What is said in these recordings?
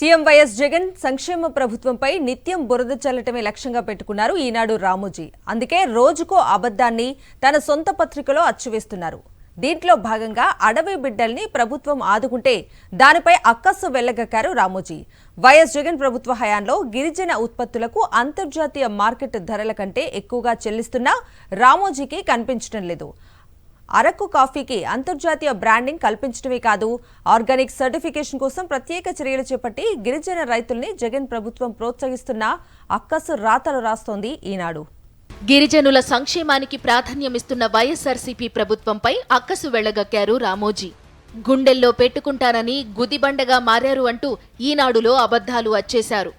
CM YS Jagan సంక్షేమ ప్రభుత్వంపై నిత్యం బురద చల్లటమే లక్ష్యంగా పెట్టుకున్నారు ఈనాడు రామోజీ. అందుకే రోజుకో అబద్ధాన్ని తన సొంత పత్రికలో అచ్చువేస్తున్నారు. దీంట్లో భాగంగా అడవి బిడ్డల్ని ప్రభుత్వం ఆదుకుంటే దానిపై అక్కస్సు వెళ్లగక్కారు రామోజీ. వైఎస్ జగన్ ప్రభుత్వ హయాంలో గిరిజన ఉత్పత్తులకు అంతర్జాతీయ మార్కెట్ ధరల కంటే ఎక్కువగా చెల్లిస్తున్నా రామోజీకి కనిపించడం లేదు. అరకు కాఫీకి అంతర్జాతీయ బ్రాండింగ్ కల్పించడమే కాదు, ఆర్గానిక్ సర్టిఫికేషన్ కోసం ప్రత్యేక చర్యలు చేపట్టి గిరిజన రైతుల్ని జగన్ ప్రభుత్వం ప్రోత్సహిస్తున్న అక్కసు రాతలు రాస్తోంది ఈనాడు. గిరిజనుల సంక్షేమానికి ప్రాధాన్యమిస్తున్న వైఎస్ఆర్సీపీ ప్రభుత్వంపై అక్కసు వెళ్లగక్కారు రామోజీ. గుండెల్లో పెట్టుకుంటానని గుదిబండగా మారారు అంటూ ఈనాడులో అబద్ధాలు అచ్చేశారు.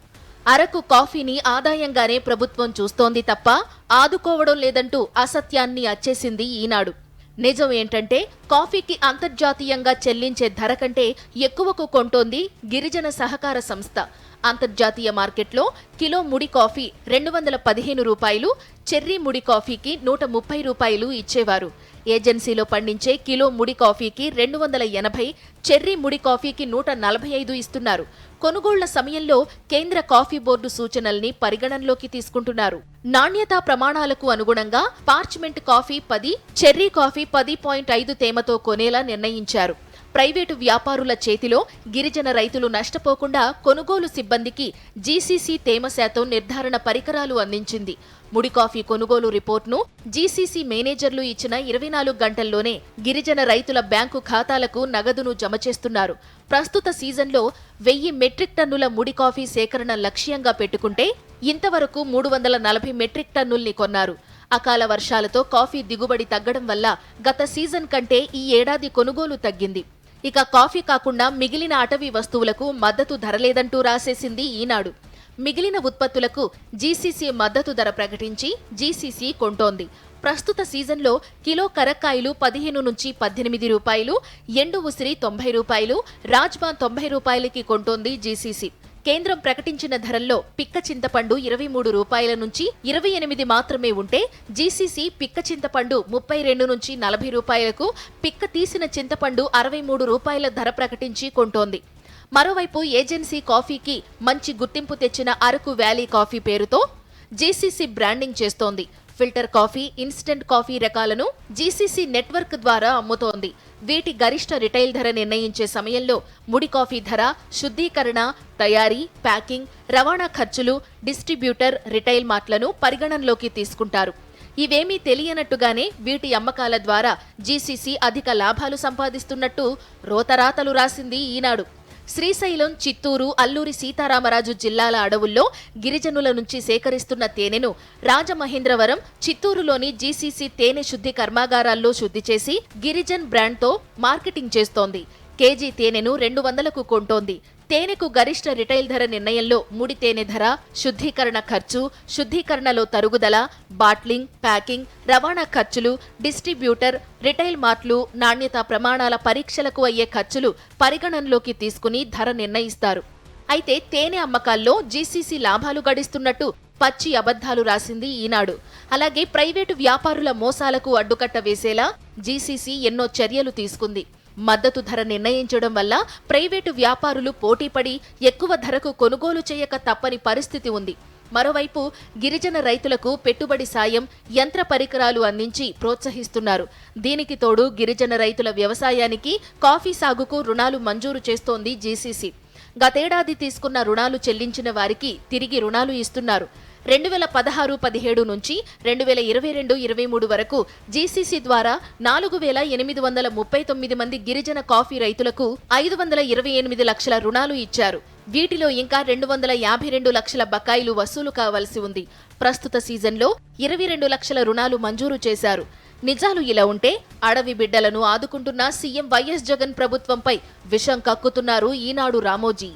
అరకు కాఫీని ఆదాయంగానే ప్రభుత్వం చూస్తోంది తప్ప ఆదుకోవడం లేదంటూ అసత్యాన్ని అచ్చేసింది ఈనాడు. నిజం ఏంటంటే కాఫీకి అంతర్జాతీయంగా చెల్లించే ధర కంటే ఎక్కువకు కొంటోంది గిరిజన సహకార సంస్థ. అంతర్జాతీయ మార్కెట్లో కిలో ముడి కాఫీ 215 రూపాయలు, చెర్రీ ముడి కాఫీకి 130 రూపాయలు ఇచ్చేవారు. ఏజెన్సీలో పండించే కిలో ముడి కాఫీకి 280, చెర్రీ ముడి కాఫీకి 145 ఇస్తున్నారు. కొనుగోళ్ల సమయంలో కేంద్ర కాఫీ బోర్డు సూచనల్ని పరిగణనలోకి తీసుకుంటున్నారు. నాణ్యతా ప్రమాణాలకు అనుగుణంగా పార్చ్మెంట్ కాఫీ 10, చెర్రీ కాఫీ 10.5 తేమతో కొనేలా నిర్ణయించారు. ప్రైవేటు వ్యాపారుల చేతిలో గిరిజన రైతులు నష్టపోకుండా కొనుగోలు సిబ్బందికి జీసీసీ తేమ శాతం నిర్ధారణ పరికరాలు అందించింది. ముడి కాఫీ కొనుగోలు రిపోర్ట్ను జీసీసీ మేనేజర్లు ఇచ్చిన 24 గంటల్లోనే గిరిజన రైతుల బ్యాంకు ఖాతాలకు నగదును జమ చేస్తున్నారు. ప్రస్తుత సీజన్లో 1000 మెట్రిక్ టన్నుల ముడి కాఫీ సేకరణ లక్ష్యంగా పెట్టుకుంటే ఇంతవరకు 340 మెట్రిక్ టన్నుల్ని కొన్నారు. అకాల వర్షాలతో కాఫీ దిగుబడి తగ్గడం వల్ల గత సీజన్ కంటే ఈ ఏడాది కొనుగోలు తగ్గింది. ఇక కాఫీ కాకుండా మిగిలిన అటవీ వస్తువులకు మద్దతు ధర లేదంటూ రాసేసింది ఈనాడు. మిగిలిన ఉత్పత్తులకు జీసీసీ మద్దతు ధర ప్రకటించి జీసీసీ కొంటోంది. ప్రస్తుత సీజన్లో కిలో కరక్కాయలు 15 నుంచి 18 రూపాయలు, ఎండు ఉసిరి 90 రూపాయలు, రాజ్మా 90 రూపాయలకి కొంటోంది జీసీసీ. కేంద్రం ప్రకటించిన ధరల్లో పిక్క చింతపండు 23 రూపాయల నుంచి 28 మాత్రమే ఉంటే జీసీసీ పిక్క చింతపండు 32 నుంచి 40 రూపాయలకు, పిక్క తీసిన చింతపండు 63 రూపాయల ధర ప్రకటించి కొంటోంది. మరోవైపు ఏజెన్సీ కాఫీకి మంచి గుర్తింపు తెచ్చిన అరకు వ్యాలీ కాఫీ పేరుతో జీసీసీ బ్రాండింగ్ చేస్తోంది. ఫిల్టర్ కాఫీ, ఇన్స్టెంట్ కాఫీ రకాలను జీసీసీ నెట్వర్క్ ద్వారా అమ్ముతోంది. వీటి గరిష్ట రిటైల్ ధర నిర్ణయించే సమయంలో ముడి కాఫీ ధర, శుద్ధీకరణ, తయారీ, ప్యాకింగ్, రవాణా ఖర్చులు, డిస్ట్రిబ్యూటర్, రిటైల్ మార్ట్లను పరిగణనలోకి తీసుకుంటారు. ఇవేమీ తెలియనట్టుగానే వీటి అమ్మకాల ద్వారా జీసీసీ అధిక లాభాలు సంపాదిస్తున్నట్టు రోతరాతలు రాసింది ఈనాడు. శ్రీశైలం, చిత్తూరు, అల్లూరి సీతారామరాజు జిల్లాల అడవుల్లో గిరిజనుల నుంచి సేకరిస్తున్న తేనెను రాజమహేంద్రవరం, చిత్తూరులోని జీసీసీ తేనె శుద్ధి కర్మాగారాల్లో శుద్ధి చేసి గిరిజన్ బ్రాండ్తో మార్కెటింగ్ చేస్తోంది. కేజీ తేనెను 200కు కొంటోంది. తేనెకు గరిష్ట రిటైల్ ధర నిర్ణయంలో ముడి తేనె ధర, శుద్ధీకరణ ఖర్చు, శుద్ధీకరణలో తరుగుదల, బాట్లింగ్, ప్యాకింగ్, రవాణా ఖర్చులు, డిస్ట్రిబ్యూటర్, రిటైల్ మార్ట్లు, నాణ్యతా ప్రమాణాల పరీక్షలకు అయ్యే ఖర్చులు పరిగణనలోకి తీసుకుని ధర నిర్ణయిస్తారు. అయితే తేనె అమ్మకాల్లో జీసీసీ లాభాలు గడిస్తున్నట్టు పచ్చి అబద్ధాలు రాసింది ఈనాడు. అలాగే ప్రైవేటు వ్యాపారుల మోసాలకు అడ్డుకట్ట వేసేలా జీసీసీ ఎన్నో చర్యలు తీసుకుంది. మద్దతు ధర నిర్ణయించడం వల్ల ప్రైవేటు వ్యాపారులు పోటీపడి ఎక్కువ ధరకు కొనుగోలు చేయక తప్పని పరిస్థితి ఉంది. మరోవైపు గిరిజన రైతులకు పెట్టుబడి సాయం, యంత్ర పరికరాలు అందించి ప్రోత్సహిస్తున్నారు. దీనికి తోడు గిరిజన రైతుల వ్యవసాయానికి, కాఫీ సాగుకు రుణాలు మంజూరు చేస్తోంది జీసీసీ. గతేడాది తీసుకున్న రుణాలు చెల్లించిన వారికి తిరిగి రుణాలు ఇస్తున్నారు. 2016-17 నుంచి 2022-23 వరకు జీసీసీ ద్వారా 4839 మంది గిరిజన కాఫీ రైతులకు 528 లక్షల రుణాలు ఇచ్చారు. వీటిలో ఇంకా 252 లక్షల బకాయిలు వసూలు కావాల్సి ఉంది. ప్రస్తుత సీజన్లో 22 లక్షల రుణాలు మంజూరు చేశారు. నిజాలు ఇలా ఉంటే అడవి బిడ్డలను ఆదుకుంటున్న సీఎం వైఎస్ జగన్ ప్రభుత్వంపై విషం కక్కుతున్నారు ఈనాడు రామోజీ.